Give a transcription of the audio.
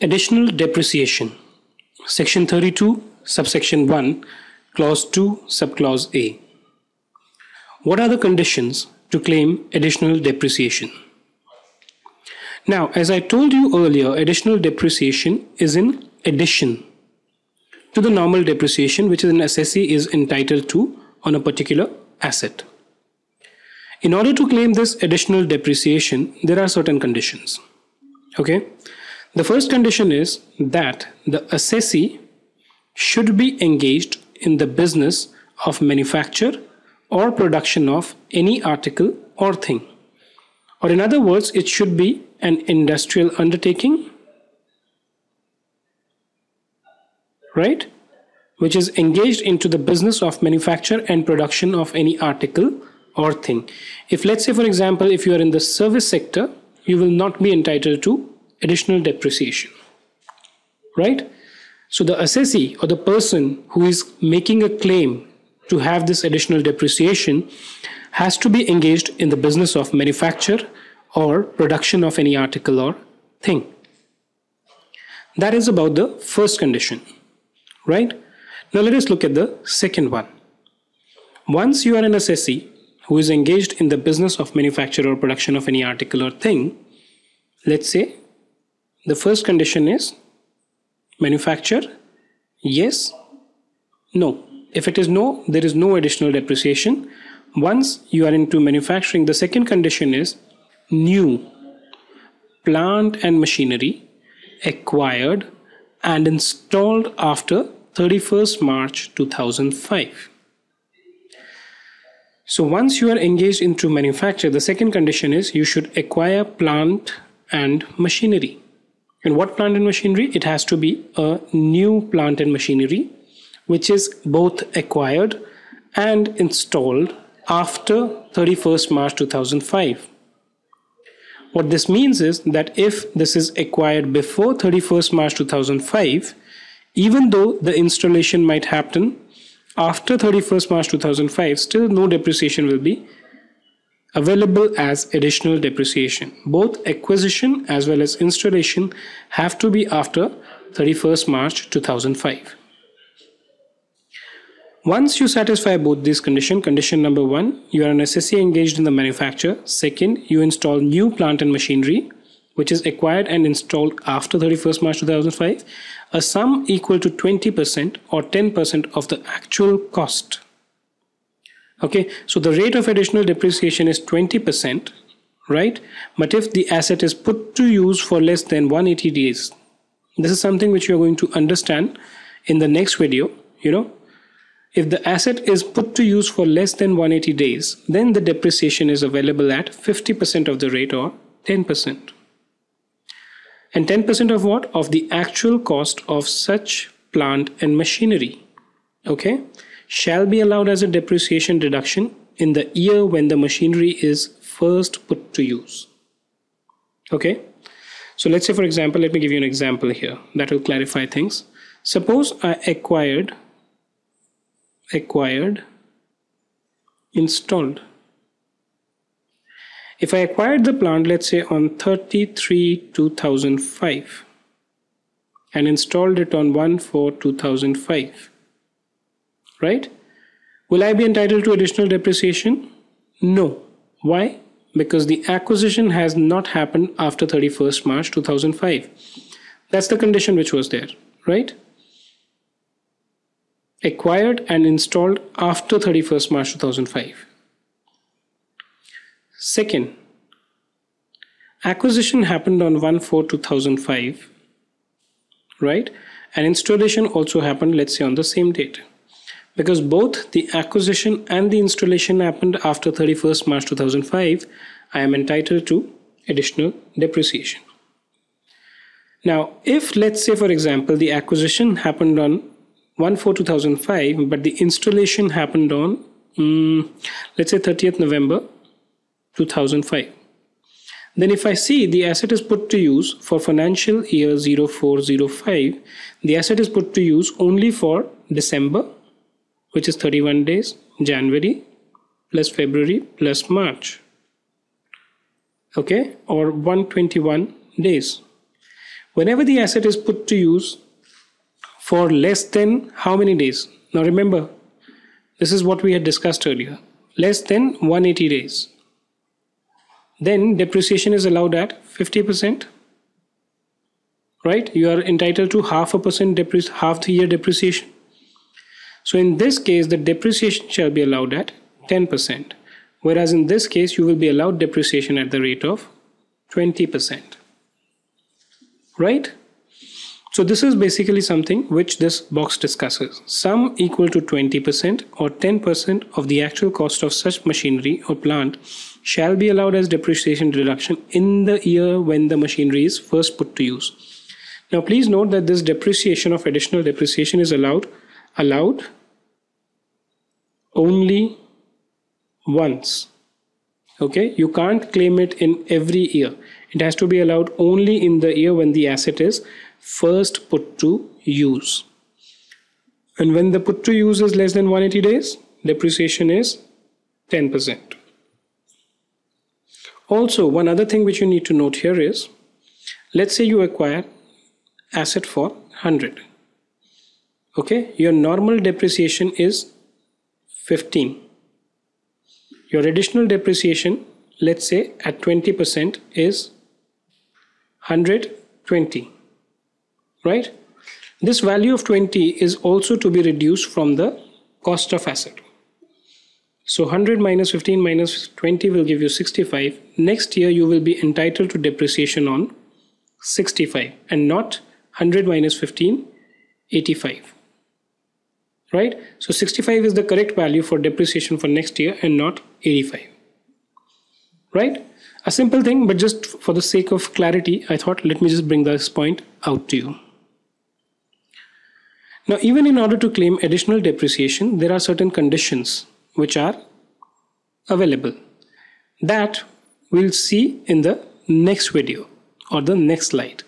Additional depreciation. Section 32, subsection 1, clause 2, subclause A. What are the conditions to claim additional depreciation? Now, as I told you earlier, additional depreciation is in addition to the normal depreciation which an assessee is entitled to on a particular asset. In order to claim this additional depreciation, there are certain conditions. Okay. The first condition is that the assessee should be engaged in the business of manufacture or production of any article or thing. Or in other words, it should be an industrial undertaking, right, which is engaged into the business of manufacture and production of any article or thing. If, let's say, for example, if you are in the service sector, you will not be entitled to additional depreciation, right? So the assessee or the person who is making a claim to have this additional depreciation has to be engaged in the business of manufacture or production of any article or thing. That is about the first condition, right? Now let us look at the second one. Once you are an assessee who is engaged in the business of manufacture or production of any article or thing, let's say the first condition is manufacture, yes, no. If it is no, there is no additional depreciation. Once you are into manufacturing, the second condition is new plant and machinery acquired and installed after 31st March 2005. So once you are engaged into manufacture, the second condition is you should acquire plant and machinery. And what plant and machinery? It has to be a new plant and machinery which is both acquired and installed after 31st March 2005. What this means is that if this is acquired before 31st March 2005, even though the installation might happen after 31st March 2005, still no depreciation will be available as additional depreciation. Both acquisition as well as installation have to be after 31st March 2005. Once you satisfy both these conditions, condition number 1, you are an assessee engaged in the manufacture. Second, you install new plant and machinery which is acquired and installed after 31st March 2005, a sum equal to 20% or 10% of the actual cost. Okay, so the rate of additional depreciation is 20%, right? But if the asset is put to use for less than 180 days, this is something which you're going to understand in the next video. If the asset is put to use for less than 180 days, then the depreciation is available at 50% of the rate or 10%. And 10% of what? Of the actual cost of such plant and machinery, okay, shall be allowed as a depreciation deduction in the year when the machinery is first put to use. Okay, so let's say, for example, let me give you an example here that will clarify things. Suppose I acquired, installed. If I acquired the plant, let's say on 30/3/2005 and installed it on 1/4/2005, right? Will I be entitled to additional depreciation? No. Why? Because the acquisition has not happened after 31st March 2005. That's the condition which was there, right? Acquired and installed after 31st March 2005. Second, acquisition happened on 1/4/2005, right? And installation also happened, let's say, on the same date. Because both the acquisition and the installation happened after 31st March 2005, I am entitled to additional depreciation. Now, if, let's say, for example, the acquisition happened on 1/4/2005, but the installation happened on, let's say, 30th November 2005. Then if I see the asset is put to use for financial year 04/05, the asset is put to use only for December, which is 31 days, January plus February plus March, okay, or 121 days. Whenever the asset is put to use for less than how many days? Now remember, this is what we had discussed earlier. Less than 180 days. Then depreciation is allowed at 50%. Right? You are entitled to half the year depreciation. So in this case, the depreciation shall be allowed at 10%. Whereas in this case, you will be allowed depreciation at the rate of 20%. Right? So this is basically something which this box discusses. Sum equal to 20% or 10% of the actual cost of such machinery or plant shall be allowed as depreciation deduction in the year when the machinery is first put to use. Now please note that this depreciation of additional depreciation is allowed only once. Okay, you can't claim it in every year. It has to be allowed only in the year when the asset is first put to use. And when the put to use is less than 180 days, depreciation is 10%. Also, one other thing which you need to note here is, let's say you acquire asset for 100. Okay, your normal depreciation is 15. Your additional depreciation, let's say at 20%, is 120. Right? This value of 20 is also to be reduced from the cost of asset. So 100 minus 15 minus 20 will give you 65. Next year you will be entitled to depreciation on 65 and not 100 minus 15, 85. Right? So 65 is the correct value for depreciation for next year and not 85. Right? A simple thing, but just for the sake of clarity, I thought let me just bring this point out to you. Now, even in order to claim additional depreciation, there are certain conditions which are available that we'll see in the next video or the next slide.